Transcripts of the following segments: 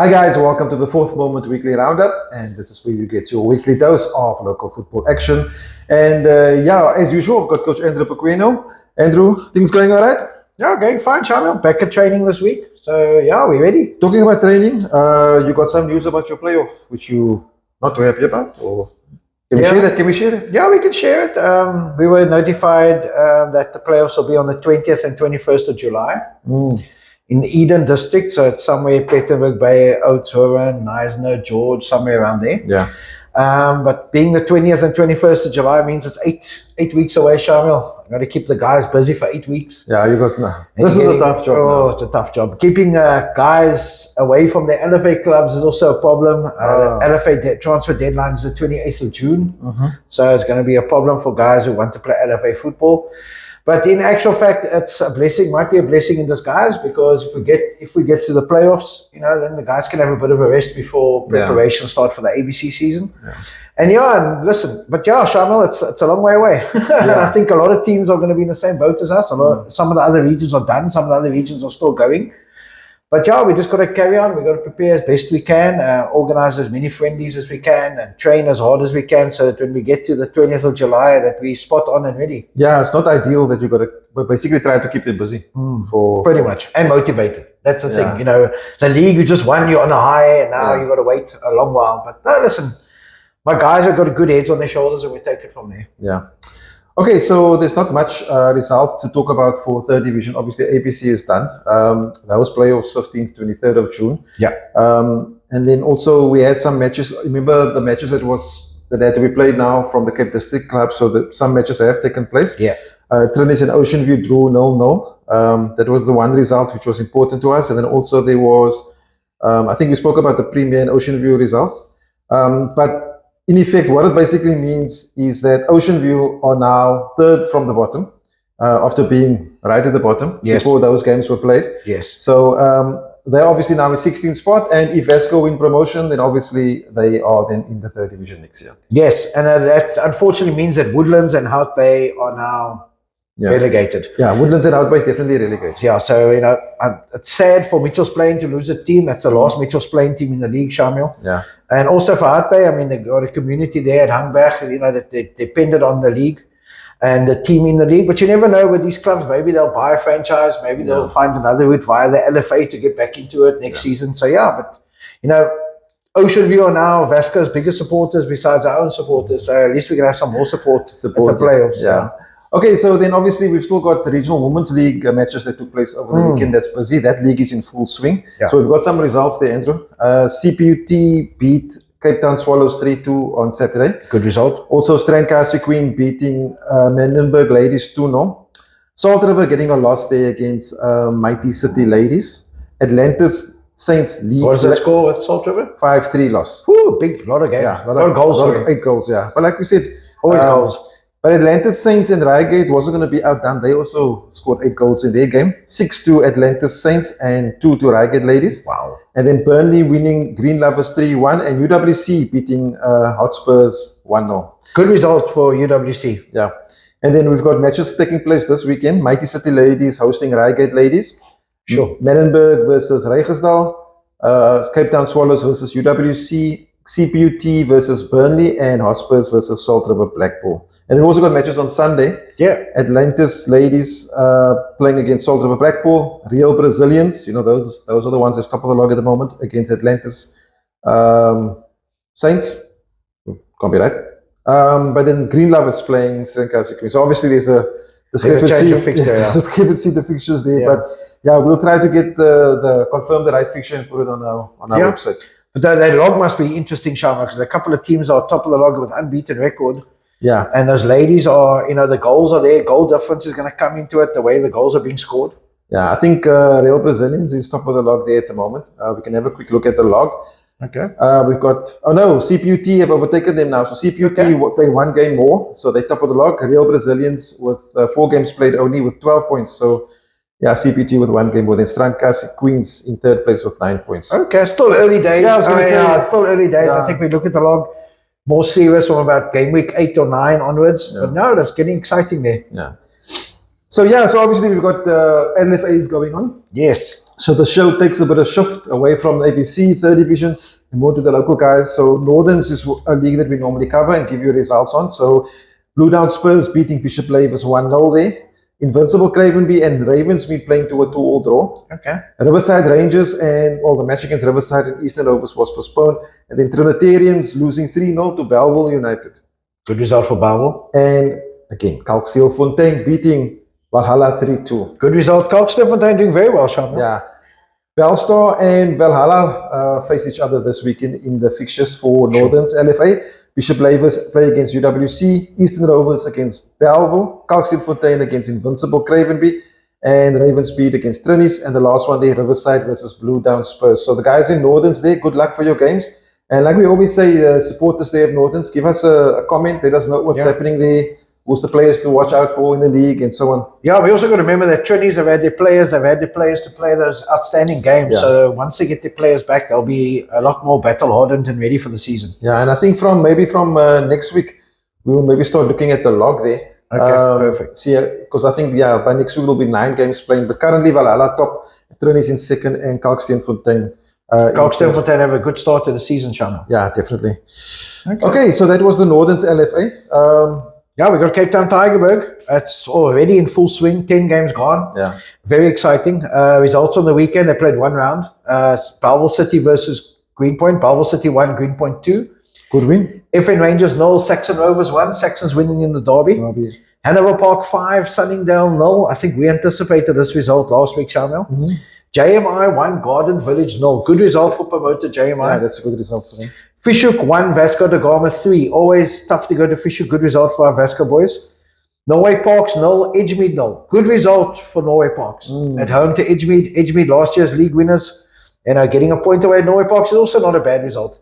Hi guys, welcome to the Fourth Moment Weekly Roundup, and this is where you get your weekly dose of local football action. And as usual, I've got Coach Andrew Pequeno. Andrew, things going all right? Yeah, going fine, Shamiel. Back at training this week. So, yeah, we're ready. Talking about training, you got some news about your playoff, which you not too happy about? Or can we share that? Can we share it? Yeah, we can share it. We were notified that the playoffs will be on the 20th and 21st of July. In the Eden district, so it's somewhere Peterburg Bay, Oudtshoorn, Knysna, George, somewhere around there. Yeah. But being the 20th and 21st of July means it's eight weeks away, Shamiel. I've got to keep the guys busy for 8 weeks. Yeah, you got this is a tough job. Oh, it's a tough job. Keeping guys away from their LFA clubs is also a problem. The LFA transfer deadline is the 28th of June. So it's going to be a problem for guys who want to play LFA football. But in actual fact, it's a blessing. Might be a blessing in disguise, because if we get to the playoffs, then the guys can have a bit of a rest before preparation start for the ABC season. And listen, but Shamiel, it's a long way away. I think a lot of teams are going to be in the same boat as us. Some of the other regions are done. Some of the other regions are still going. But we just got to carry on. We got to prepare as best we can, organize as many friendlies as we can, and train as hard as we can, so that when we get to the 20th of July, that we spot on and ready. Yeah, it's not ideal that you got to basically try to keep them busy pretty much, and motivated. That's the thing. The league, you just won, you're on a high, and now you got to wait a long while. But no, listen, my guys have got good heads on their shoulders, and we take it from there. Yeah. Okay, so there's not much results to talk about for third division. Obviously, APC is done. Those playoffs 15th, 23rd of June. Yeah. And then also we had some matches. Remember the matches that had to be played now from the Cape District Club. So some matches have taken place. Yeah. Trinis and Ocean View drew 0-0. That was the one result which was important to us. And then also there was, I think we spoke about the Premier and Ocean View result. But in effect, what it basically means is that Ocean View are now third from the bottom, after being right at the bottom before those games were played. Yes. So they're obviously now in 16th spot, and if Vasco win promotion, then obviously they are then in the third division next year. Yes, and that unfortunately means that Woodlands and Hout Bay are now relegated. Yeah, Woodlands and Hout Bay definitely relegated. Yeah, so it's sad for Mitchell's Plain to lose a team. That's the last Mitchell's Plain team in the league, Shamiel. Yeah. And also for Hout Bay, they got a community there at Hangberg, that they depended on the league and the team in the league. But you never know with these clubs. Maybe they'll buy a franchise. Maybe they'll find another route via the LFA to get back into it next season. So but Ocean View are now Vasco's biggest supporters besides our own supporters. So at least we can have some more support at the playoffs. Yeah. Okay, so then obviously we've still got the Regional Women's League matches that took place over the weekend. That's busy. That league is in full swing. Yeah. So we've got some results there, Andrew. CPUT beat Cape Town Swallows 3-2 on Saturday. Good result. Also, Strandcastle Queen beating Mendenburg Ladies 2-0. Salt River getting a loss there against Mighty City Ladies. Atlantis Saints lead. What was the score at Salt River? 5-3 loss. Woo, big, lot of games. Yeah, lot of goals. 8 goals, But like we said, always goals. But Atlantis Saints and Rygate wasn't going to be outdone. They also scored 8 goals in their game. 6 to Atlantis Saints and 2 to Rygate Ladies. Wow. And then Burnley winning Green Lovers 3-1 and UWC beating Hotspurs 1-0. Good result for UWC. Yeah. And then we've got matches taking place this weekend. Mighty City Ladies hosting Rygate Ladies. Sure. Menenberg versus Rygersdal. Cape Town Swallows versus UWC. CPUT versus Burnley, and Hotspurs versus Salt River Blackpool. And we've also got matches on Sunday. Yeah. Atlantis Ladies playing against Salt River Blackpool. Real Brazilians, those are the ones that's top of the log at the moment, against Atlantis Saints. Can't be right. But then Green Lovers playing Strandcastle Queen. So obviously there's a discrepancy in the fixtures there. Yeah. But we'll try to get confirm the right fixture and put it on our website. But that log must be interesting, Shama, because a couple of teams are top of the log with unbeaten record. Yeah. And those ladies are, the goals are there. Goal difference is going to come into it, the way the goals are being scored. Yeah, I think Real Brazilians is top of the log there at the moment. We can have a quick look at the log. Okay. We've got, CPUT have overtaken them now. So CPUT played 1 game more. So they're top of the log. Real Brazilians with 4 games played only with 12 points. So CPT with 1 game more than Strandcastle Queens in 3rd place with 9 points. Okay, still early days. Yeah, I was going to say. It's still early days. I think we look at the log more serious from about game week 8 or 9 onwards. But no, that's getting exciting there. Yeah. So obviously we've got LFAs going on. Yes. So the show takes a bit of shift away from the ABC, third division, and more to the local guys. So Northerns is a league that we normally cover and give you results on. So Blue Down Spurs beating Bishop Lavers 1-0 there. Invincible Cravenby and Ravensmead playing to a 2-all draw. Okay. Riverside Rangers and the match against Riverside and Eastern Rovers was postponed. And then Trinitarians losing 3-0 to Belleville United. Good result for Belleville. And again, Kalksteelfontein beating Valhalla 3-2. Good result. Kalksteelfontein doing very well, Shamiel. Yeah. Bellstar and Valhalla face each other this weekend in the fixtures for Northern's LFA. Bishop Lavers play against UWC, Eastern Rovers against Belleville, Kalksteelfontein against Invincible Cravenby, and Ravensmead against Trinis, and the last one there, Riverside versus Blue Down Spurs. So the guys in Northerns there, good luck for your games. And like we always say, supporters there of Northerns, give us a comment, let us know what's happening there, who's the players to watch out for in the league, and so on. Yeah, we also got to remember that Trinis have had their players, to play those outstanding games. So once they get their players back, they'll be a lot more battle-hardened and ready for the season. Yeah, and I think from next week, we'll maybe start looking at the log there. Okay, perfect. See, because I think, by next week will be 9 games playing, but currently Valhalla top, Trinis in second, and Kalksteelfontein. Kalksteelfontein have a good start to the season, Shamiel. Yeah, definitely. Okay, so that was the Northern's LFA. Yeah, we got Cape Town Tygerberg. It's already in full swing. 10 games gone. Yeah, very exciting. Results on the weekend. They played one round. Belleville City versus Greenpoint. Belleville City 1, Greenpoint 2. Good win. FN Rangers 0, Saxon Rovers 1. Saxons winning in the derby. Hanover Park 5, Sunningdale 0. I think we anticipated this result last week, Shamiel. JMI 1, Garden Village 0. Good result for promoter JMI. Yeah, that's a good result for them. Fishhook 1, Vasco da Gama 3. Always tough to go to Fishhook. Good result for our Vasco boys. Norway Parks 0, Edgemead 0. Good result for Norway Parks. At home to Edgemead. Edgemead last year's league winners. Getting a point away at Norway Parks is also not a bad result.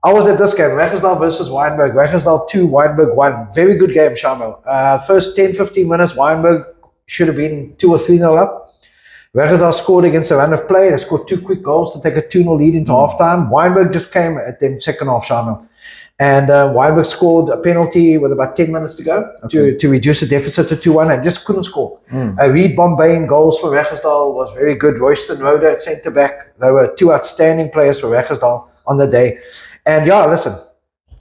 I was at this game, Raggersdal versus Wynberg. Raggersdal 2, Wynberg 1. Very good game, Shamiel. First 10-15 minutes, Wynberg should have been 2 or 3-0 up. Raggersdal scored against a run of play. They scored 2 quick goals to take a 2-0 lead into halftime. Wynberg just came at them second half, Shamiel. And Wynberg scored a penalty with about 10 minutes to go to reduce the deficit to 2-1 and just couldn't score. Reed Bombay in goals for Raggersdal was very good. Royston Roder at centre back. They were 2 outstanding players for Raggersdal on the day. And listen,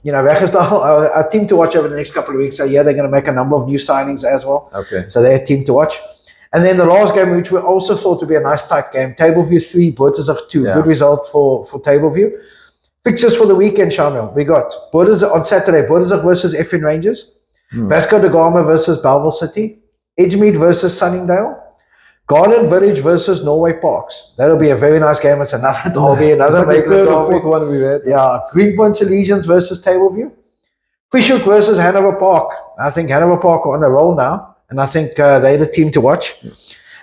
Raggersdal, our team to watch over the next couple of weeks. So they're going to make a number of new signings as well. Okay. So they're a team to watch. And then the last game, which we also thought to be a nice tight game, Tableview 3, Bottersig 2. Good result for Tableview. Fixtures for the weekend, Shamiel. We got Bottersig on Saturday, Bottersig versus FN Rangers, Vasco da Gama versus Belleville City, Edgemead versus Sunningdale, Garden Village versus Norway Parks. That'll be a very nice game. It's another derby, another like the third or fourth one we've had. Yeah, Greenpoint Legions versus Tableview, Fishhook versus Hanover Park. I think Hanover Park are on a roll now. And I think they're the team to watch.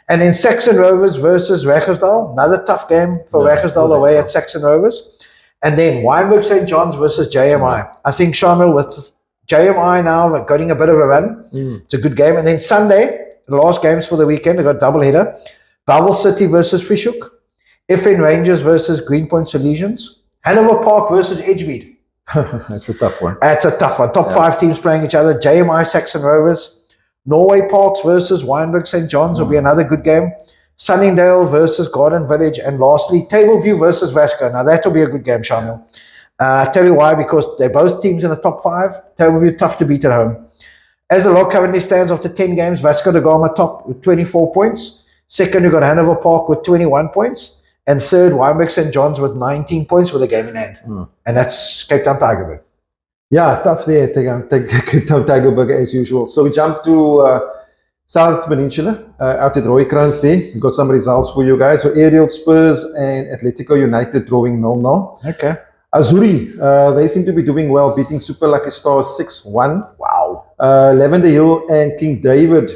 And then Saxon Rovers versus Raggersdal. Another tough game for Raggersdal away at Saxon Rovers. And then Wynberg St. John's versus JMI. I think, Shamiel, with JMI now getting a bit of a run, it's a good game. And then Sunday, the last games for the weekend, they got double header. Belleville City versus Fishhook. FN Rangers versus Greenpoint Legions. Hanover Park versus Edgemead. That's a tough one. That's a tough one. Top 5 teams playing each other. JMI, Saxon Rovers. Norway Parks versus Wynberg St. John's will be another good game. Sunningdale versus Garden Village. And lastly, Tableview versus Vasco. Now, that will be a good game, Shamiel. I'll tell you why, because they're both teams in the top 5. Tableview tough to beat at home. As the log currently stands after 10 games, Vasco da Gama top with 24 points. Second, you've got Hanover Park with 21 points. And third, Wynberg St. John's with 19 points with a game in hand. And that's Cape Town Tygerberg. Yeah, tough there, Cape Town Tygerberg as usual. So we jump to South Peninsula, out at Rooikrans there. We got some results for you guys. So Aerial Spurs and Atletico United drawing 0-0. Okay. Azuri, they seem to be doing well, beating Super Lucky Stars 6-1. Wow. Lavender Hill and King David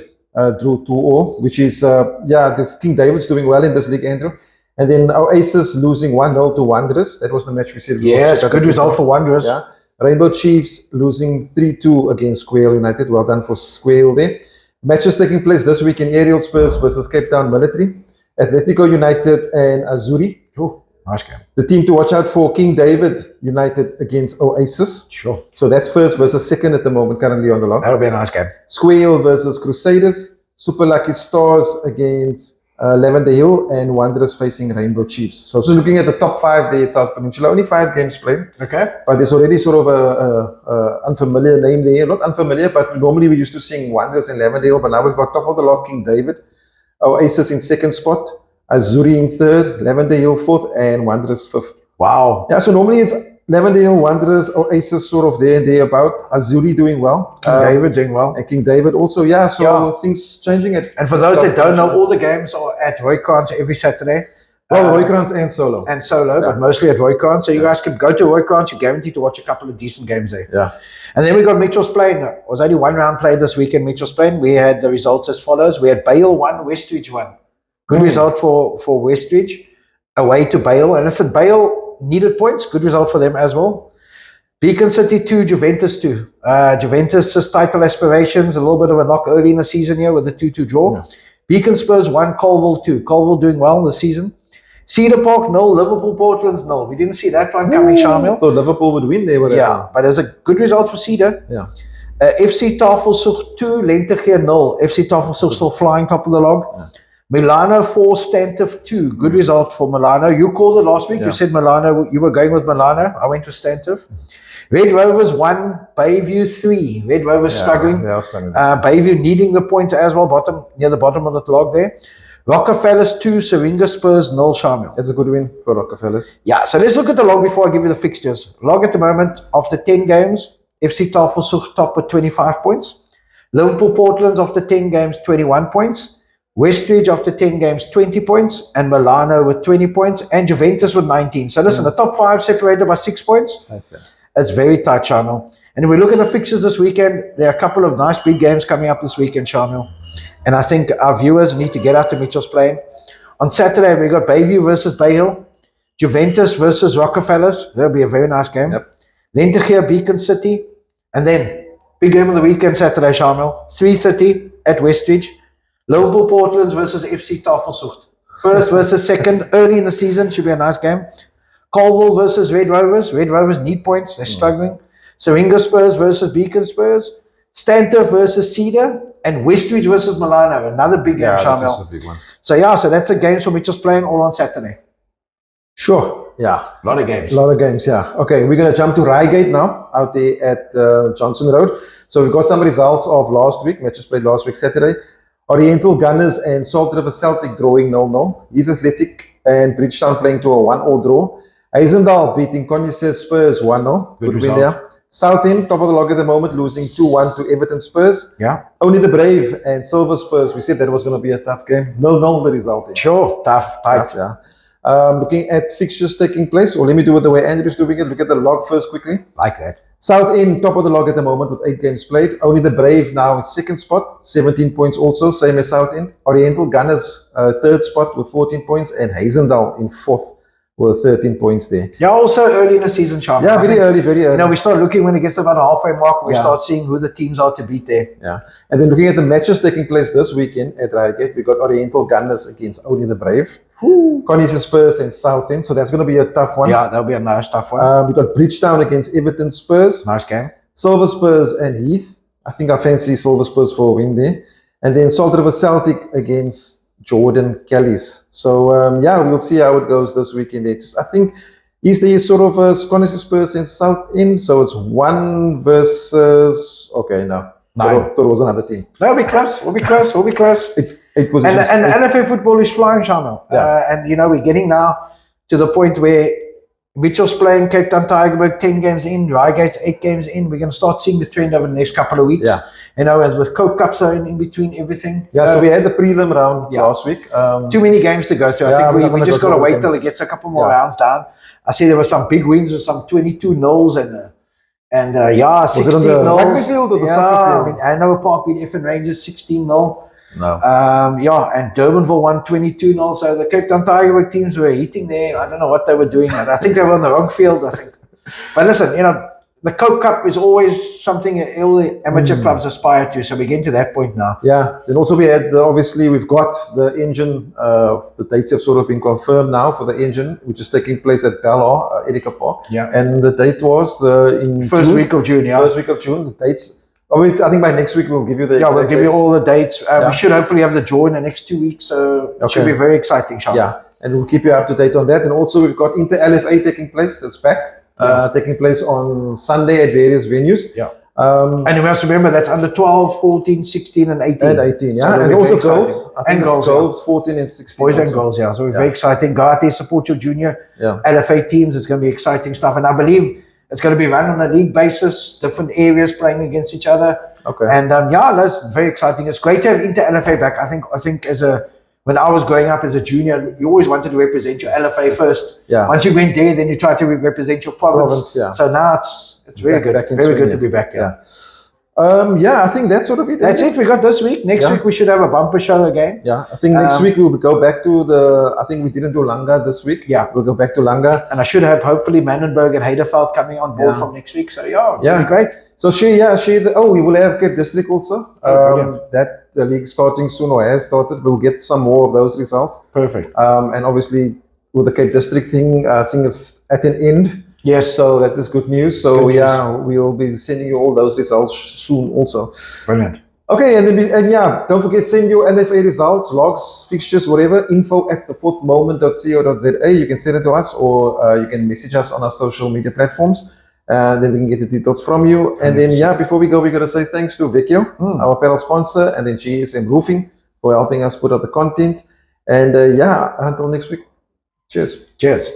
drew 2-0, which is, this King David's doing well in this league, Andrew. And then Oasis losing 1-0 to Wanderers. That was the match we said. Yeah, it's a good result for Wanderers. Yeah. Rainbow Chiefs losing 3-2 against Squale United. Well done for Squale there. Matches taking place this week in Aerial Spurs versus Cape Town Military, Atletico United and Azuri. Nice game. The team to watch out for, King David United against Oasis. Sure. So that's first versus second at the moment, currently on the log. That'll be a nice game. Squale versus Crusaders. Super Lucky Stars against Lavender Hill, and Wanderers facing Rainbow Chiefs. So looking at the top 5 there at South Peninsula, only 5 games played. Okay. But there's already sort of a unfamiliar name there. Not unfamiliar, but normally we used to sing Wanderers and Lavender Hill, but now we've got top of the log King David, Oasis in 2nd spot, Azuri in 3rd, Lavender Hill 4th, and Wanderers 5th. Wow. Yeah, so normally it's Lavender Hill, Wanderers, Oasis sort of there and there about. Azuri doing well. King David doing well. And King David also, yeah. So things changing. And for those that don't know, all the games are at Roycrans every Saturday. Well, Roycrans and solo. And solo, but mostly at Roycrans. So you guys can go to Roycrans. You're guaranteed to watch a couple of decent games there. Yeah. And then we got Mitchell's Plain. It was only 1 round played this weekend, Mitchell's Plain. We had the results as follows. We had Bale 1, Westridge 1. Good result for Westridge. Away to Bale. And listen, Bale needed points. Good result for them as well. Beacon City 2, Juventus 2. Juventus' title aspirations, a little bit of a knock early in the season here with the 2-2 draw. Yeah. Beacon Spurs 1, Colville 2. Colville doing well this season. Cedar Park 0, Liverpool Portland 0. We didn't see that one coming, Shamiel. So Liverpool would win there. But it's a good result for Cedar. Yeah. FC Tafelsug 2, Lentegeur 0. FC Tafelsug still flying top of the log. Yeah. Milano 4, Stantif 2. Good result for Milano. You called it last week. You said Milano. You were going with Milano. I went with Stantif. Red Rovers 1, Bayview 3. Red Rovers struggling. Bayview needing the points as well, near the bottom of the log there. Rockefellers 2, Syringa Spurs 0, Shamiel. That's a good win for Rockefellers. Yeah, so let's look at the log before I give you the fixtures. Log at the moment, after 10 games, FC Tafelsug top with 25 points. Liverpool Portland's after 10 games, 21 points. Westridge after 10 games, 20 points. And Milano with 20 points. And Juventus with 19. So listen, the top 5 separated by 6 points. It's very tight, Shamiel. And if we look at the fixtures this weekend, there are a couple of nice big games coming up this weekend, Shamiel. And I think our viewers need to get out to Mitchell's Plain. On Saturday, we got Bayview versus Bay Hill, Juventus versus Rockefellers. That'll be a very nice game. Lentegeur, Beacon City. And then, big game of the weekend, Saturday, Shamiel. 3:30 at Westridge. Liverpool Portlands versus FC Tafelsug. First versus second, early in the season. Should be a nice game. Colville versus Red Rovers. Red Rovers need points. They're struggling. Syringa Spurs versus Beacon Spurs. Stanter versus Cedar. And Westridge versus Milano. Another big game, Shamiel. That's also a big one. So, so that's the games for Mitchell's Plain all on Saturday. Sure. Yeah. A lot of games. A lot of games, yeah. Okay, we're going to jump to Rygate now, out there at Johnson Road. So we've got some results of last week, matches played last week, Saturday. Oriental Gunners and Salt River Celtic drawing 0-0. Youth Athletic and Bridgetown playing to a 1-1 draw. Eisendal beating Connice Spurs 1-0. Good win there. Southend, top of the log at the moment, losing 2-1 to Everton Spurs. Yeah. Only the Brave and Silver Spurs, we said that was going to be a tough game. 0-0 the result there. Sure, tough, yeah. Looking at fixtures taking place, or let me do it the way Andrew's doing it. Look at the log first quickly. Like that. Southend, top of the log at the moment with 8 games played. Only the Brave now in 2nd spot, 17 points also, same as Southend. Oriental Gunners, 3rd spot with 14 points. And Hazendal in 4th with 13 points there. Yeah, also early in the season, Charles. Yeah, very early. You know, we start looking when it gets about a halfway mark, we start seeing who the teams are to beat there. Yeah. And then looking at the matches taking place this weekend at Rygate, we got Oriental Gunners against Only the Brave. Connice Spurs and Southend. So that's going to be a tough one. Yeah, that'll be a nice tough one. We got Bridgetown against Everton Spurs. Nice game. Silver Spurs and Heath. I think I fancy Silver Spurs for a win there. And then Salt River Celtic against Jordan Kellys. So we'll see how it goes this weekend. I think there is sort of a Connice Spurs and Southend. So it's 1 versus. Okay, no. 9. There was another team. We'll be close. We'll be close. It was and the LFA football is flying, Shamiel. And you know, we're getting now to the point where Mitchell's playing Cape Town Tigerberg 10 games in, Rygate's 8 games in. We're going to start seeing the trend over the next couple of weeks. Yeah. You know, and with Coke Cups in between everything. Yeah, so we had the prelim round last week. Too many games to go through. I think we just got to wait till it gets a couple more rounds down. I see there were some big wins with some 22-0s and 16-0s. Was it on the rugby field or the soccer field? Hanover Park beat Effin Rangers 16-0. No. And Durbanville won 22-0. So the Cape Town Tigerberg teams were hitting there. I don't know what they were doing. I think they were on the wrong field, I think. But listen, you know, the Coke Cup is always something all the amateur clubs aspire to. So we're getting to that point now. Yeah. Then also we had, obviously, we've got the engine. The dates have sort of been confirmed now for the engine, which is taking place at Bellor, Erika Park. Yeah. And the date was in first week of June. Yeah. First week of June. The dates I think by next week we'll give you the Yeah, we'll exact give you dates. all the dates. We should hopefully have the draw in the next 2 weeks, so it should be very exciting, Shamiel. Yeah, and we'll keep you up to date on that. And also we've got Inter LFA taking place. That's back. Taking place on Sunday at various venues. Yeah. And you must remember that's under 12, 14, 16, and 18. And 18, yeah. So and also girls. I think it's girls, 14 and 16. Boys and girls, yeah. So very exciting. Go out there, support your junior LFA teams. It's going to be exciting stuff. And I believe it's going to be run on a league basis, different areas playing against each other. Okay. And that's very exciting. It's great to have Inter LFA back. I think when I was growing up as a junior, you always wanted to represent your LFA first. Yeah. Once you went there, then you tried to represent your province. Yeah. So now it's very good. Very good to be back. Yeah. I think that's sort of it. That's it. We got this week. Next week we should have a bumper show again. Yeah, I think next week we'll go back to I think we didn't do Langa this week. Yeah. We'll go back to Langa. And I should have hopefully Manenberg and Heiderveld coming on board from next week. So it'll be great. So we will have Cape District also. That league starting soon or has started. We'll get some more of those results. Perfect. And obviously with the Cape District thing is at an end. Yes. So that is good news. So we'll be sending you all those results soon also. Brilliant. Okay, don't forget, send your LFA results, logs, fixtures, whatever, info@thefourthmoment.co.za. You can send it to us or you can message us on our social media platforms. Then we can get the details from you. And then, before we go, we're going to say thanks to Pequeno, our panel sponsor, and then GSM Roofing for helping us put out the content. And until next week, cheers. Cheers.